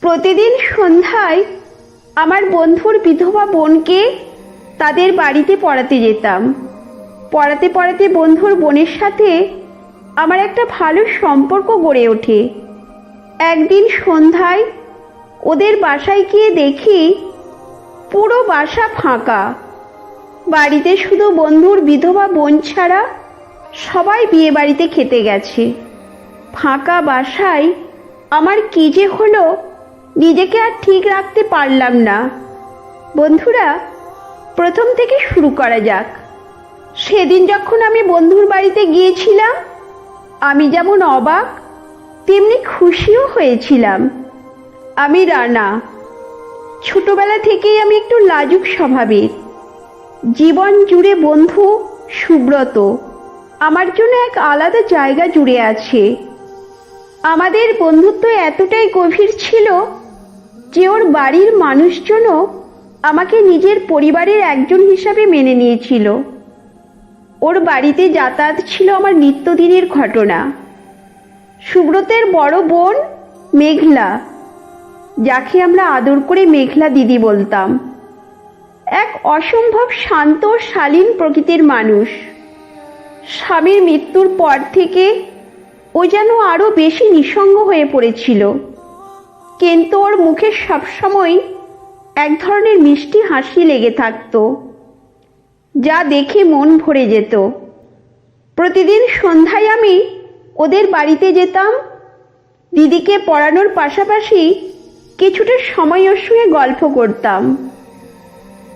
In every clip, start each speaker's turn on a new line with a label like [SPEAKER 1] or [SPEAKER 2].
[SPEAKER 1] প্রতিদিন সন্ধ্যায় আমার বন্ধুর বিধবা বোনকে তাদের বাড়িতে পড়াতে যেতাম। পড়াতে পড়াতে বন্ধুর বোনের সাথে আমার একটা ভালো সম্পর্ক গড়ে ওঠে। একদিন সন্ধ্যায় ওদের বাসায় গিয়ে দেখি পুরো বাসা ফাঁকা। বাড়িতে শুধু বন্ধুর বিধবা বোন ছাড়া সবাই বিয়ে বাড়িতে খেতে গেছে। ফাঁকা বাসায় আমার কি যে হলো নিজেকে আর ঠিক রাখতে পারলাম না। বন্ধুরা, প্রথম থেকে শুরু করা যাক। সেদিন যখন আমি বন্ধুর বাড়িতে গিয়েছিলাম, আমি যেমন অবাক তেমনি খুশিও হয়েছিলাম। আমি রানা। ছোটবেলা থেকেই আমি একটু লাজুক স্বভাবের। জীবন জুড়ে বন্ধু সুব্রত আমার জন্য এক আলাদা জায়গা জুড়ে আছে। আমাদের বন্ধুত্ব এতটাই গভীর ছিল যে ওর বাড়ির মানুষজনও আমাকে নিজের পরিবারের একজন হিসাবে মেনে নিয়েছিল। ওর বাড়িতে যাতায়াত ছিল আমার নিত্যদিনের ঘটনা। সুব্রতের বড় বোন মেঘলা, যাকে আমরা আদর করে মেঘলা দিদি বলতাম, এক অসম্ভব শান্ত শালীন প্রকৃতির মানুষ। স্বামীর মৃত্যুর পর থেকে ও যেন আরো বেশি নিঃসঙ্গ হয়ে পড়েছিল, কিন্তু ওর মুখে সবসময় এক ধরনের মিষ্টি হাসি লেগে থাকত, যা দেখে মন ভরে যেত। প্রতিদিন সন্ধ্যায় আমি ওদের বাড়িতে যেতাম। দিদিকে পড়ানোর পাশাপাশি কিছুটা সময় ওর সঙ্গে গল্প করতাম।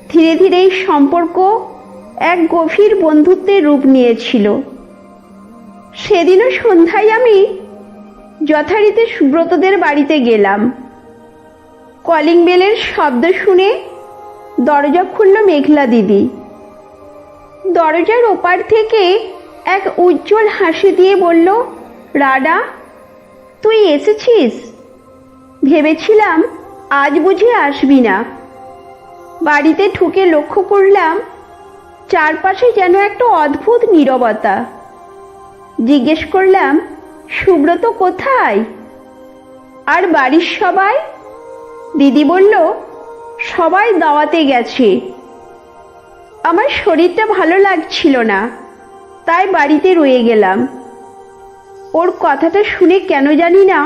[SPEAKER 1] ধীরে ধীরে এই সম্পর্ক এক গভীর বন্ধুত্বের রূপ নিয়েছিল। সেদিনও সন্ধ্যায় আমি যথারীতি সুব্রতদের বাড়িতে গেলাম। কলিং বেলের শব্দ শুনে দরজা খুলল মেঘলা দিদি। দরজার ওপার থেকে এক উজ্জ্বল হাসি দিয়ে বলল, রাডা, তুই এসেছিস? ভেবেছিলাম আজ বুঝি আসবি না। বাড়িতে ঢুকে লক্ষ্য করলাম চারপাশে যেন একটা অদ্ভুত নীরবতা। জিজ্ঞেস করলাম, সুব্রত কোথায়? আর বাড়ির সবাই? দিদি বলল, সবাই দাওয়াতে গেছে। আমার শরীরটা ভালো লাগছিল না, তাই বাড়িতে রয়ে গেলাম। ওর কথাটা শুনে কেন জানি না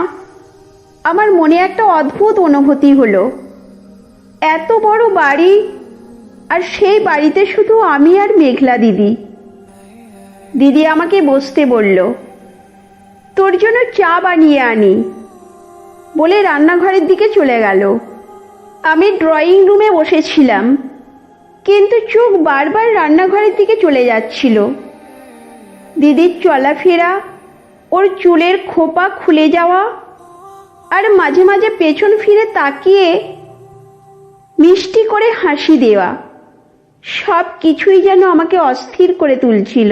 [SPEAKER 1] আমার মনে একটা অদ্ভুত অনুভূতি হলো। এত বড় বাড়ি, আর সেই বাড়িতে শুধু আমি আর মেঘলা দিদি। দিদি আমাকে বসতে বলল, তোর জন্য চা বানিয়ে আনি বলে রান্নাঘরের দিকে চলে গেল। আমি ড্রয়িং রুমে বসেছিলাম, কিন্তু চোখ বারবার রান্নাঘরের দিকে চলে যাচ্ছিল। দিদির চলাফেরা, ওর চুলের খোপা খুলে যাওয়া, আর মাঝে মাঝে পেছন ফিরে তাকিয়ে মিষ্টি করে হাসি দেওয়া, সব কিছুই যেন আমাকে অস্থির করে তুলছিল।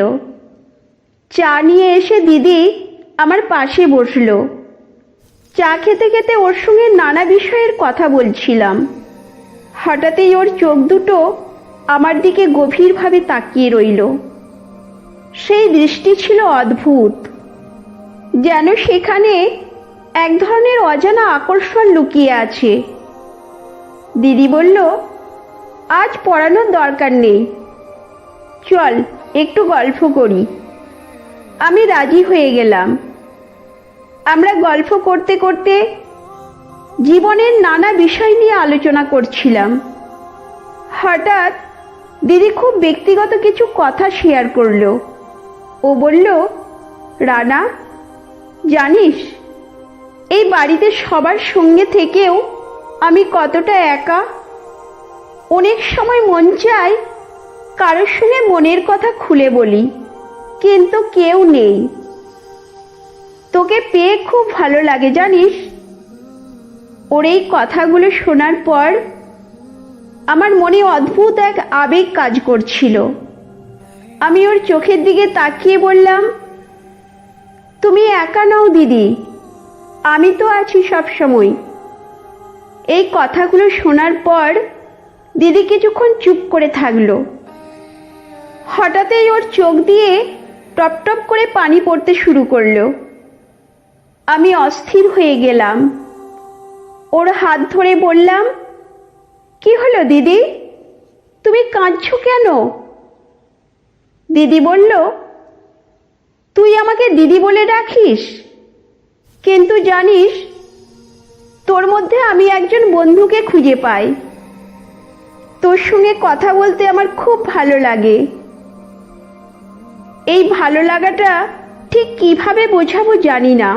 [SPEAKER 1] চা নিয়ে এসে দিদি আমার পাশে বসলো। চা খেতে খেতে ওর সঙ্গে নানা বিষয়ের কথা বলছিলাম। হঠাৎই ওর চোখ দুটো আমার দিকে গভীরভাবে তাকিয়ে রইল। সেই দৃষ্টি ছিল অদ্ভুত, যেন সেখানে এক ধরনের অজানা আকর্ষণ লুকিয়ে আছে। দিদি বলল, আজ পড়ানোর দরকার নেই, চল একটু গল্প করি। আমি রাজি হয়ে গেলাম। আমরা গল্প করতে করতে জীবনের নানা বিষয় নিয়ে আলোচনা করছিলাম। হঠাৎ দিদি খুব ব্যক্তিগত কিছু কথা শেয়ার করলো। ও বলল, রানা, জানিস এই বাড়িতে সবার সঙ্গে থেকেও আমি কতটা একা। অনেক সময় মন চায় কারোর সঙ্গে মনের কথা খুলে বলি, কিন্তু কেউ নেই। তোকে পেয়ে খুব ভালো লাগে জানিস। ওর এই কথাগুলো শোনার পর আমার মনে অদ্ভুত এক আবেগ কাজ করছিল। আমি ওর চোখের দিকে তাকিয়ে বললাম, তুমি একা নও দিদি, আমি তো আছি সব সময়। এই কথাগুলো শোনার পর দিদি কিছুক্ষণ চুপ করে থাকলো। হঠাৎই ওর চোখ দিয়ে টপ টপ করে পানি পড়তে শুরু করলো। আমি অস্থির হয়ে গেলাম। ওর হাত ধরে বললাম, কি হলো দিদি, তুমি কাঁদছো কেন? দিদি বলল, তুই আমাকে দিদি বলে ডাকিস, কিন্তু জানিস তোর মধ্যে আমি একজন বন্ধুকে খুঁজে পাই। তোর সঙ্গে কথা বলতে আমার খুব ভালো লাগে। এই ভালো লাগাটা ঠিক কিভাবে বোঝাবো জানি না।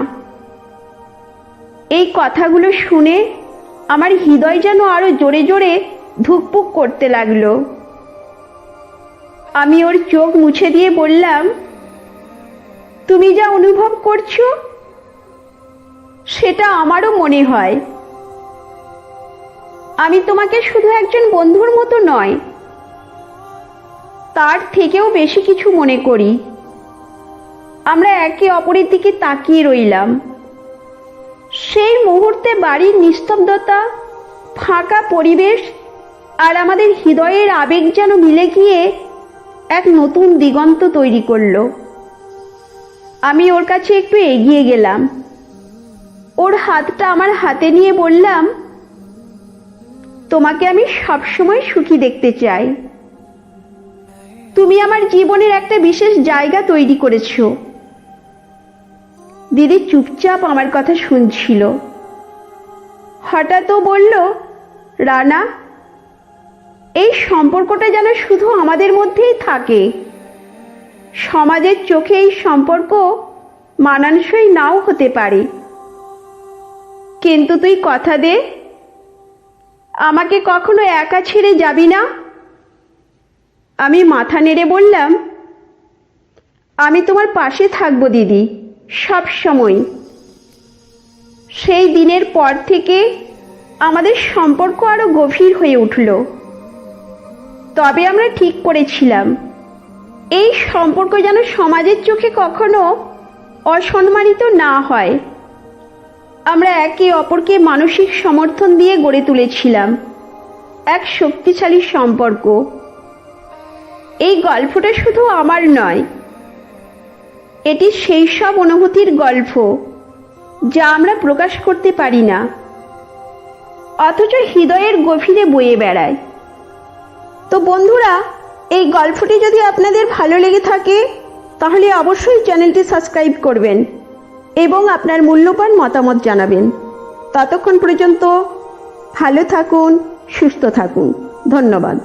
[SPEAKER 1] এই কথাগুলো শুনে আমার হৃদয় যেন আরো জোরে জোরে ধুকপুক করতে লাগলো। আমি ওর চোখ মুছে দিয়ে বললাম, তুমি যা অনুভব করছো সেটা আমারও মনে হয়। আমি তোমাকে শুধু একজন বন্ধুর মতো নয়, তার থেকেও বেশি কিছু মনে করি। আমরা একে অপরের দিকে তাকিয়ে রইলাম। সেই মুহূর্তে বাড়ির নিস্তব্ধতা, ফাঁকা পরিবেশ আর আমাদের হৃদয়ের আবেগ যেন মিলে গিয়ে এক নতুন দিগন্ত তৈরি করলো। আমি ওর কাছে একটু এগিয়ে গেলাম। ওর হাতটা আমার হাতে নিয়ে বললাম, তোমাকে আমি সবসময় সুখী দেখতে চাই। তুমি আমার জীবনের একটা বিশেষ জায়গা তৈরি করেছো। দিদি চুপচাপ আমার কথা শুনছিল। হঠাৎ ও বলল, রানা, এই সম্পর্কটা যেন শুধু আমাদের মধ্যেই থাকে। সমাজের চোখে এই সম্পর্ক মানানসই নাও হতে পারে, কিন্তু তুই কথা দে আমাকে কখনো একা ছেড়ে যাবি না। আমি মাথা নেড়ে বললাম, আমি তোমার পাশে থাকবো দিদি, সব সময়। সেই দিনের পর থেকে আমাদের সম্পর্ক আরো গভীর হয়ে উঠল। তবে আমরা ঠিক করেছিলাম, এই সম্পর্ক যেন সমাজের চোখে কখনো অসম্মানিত না হয়। আমরা একে অপরকে মানসিক সমর্থন দিয়ে গড়ে তুলেছিলাম এক শক্তিশালী সম্পর্ক। এই গল্পটা শুধু আমার নয়, এটি সেই সব অনুভূতির গল্প যা আমরা প্রকাশ করতে পারি না, অথচ হৃদয়ের গভীরে বয়ে বেড়ায়। তো বন্ধুরা, এই গল্পটি যদি আপনাদের ভালো লেগে থাকে তাহলে অবশ্যই চ্যানেলটি সাবস্ক্রাইব করবেন এবং আপনার মূল্যবান মতামত জানাবেন। ততক্ষণ পর্যন্ত ভালো থাকুন, সুস্থ থাকুন। ধন্যবাদ।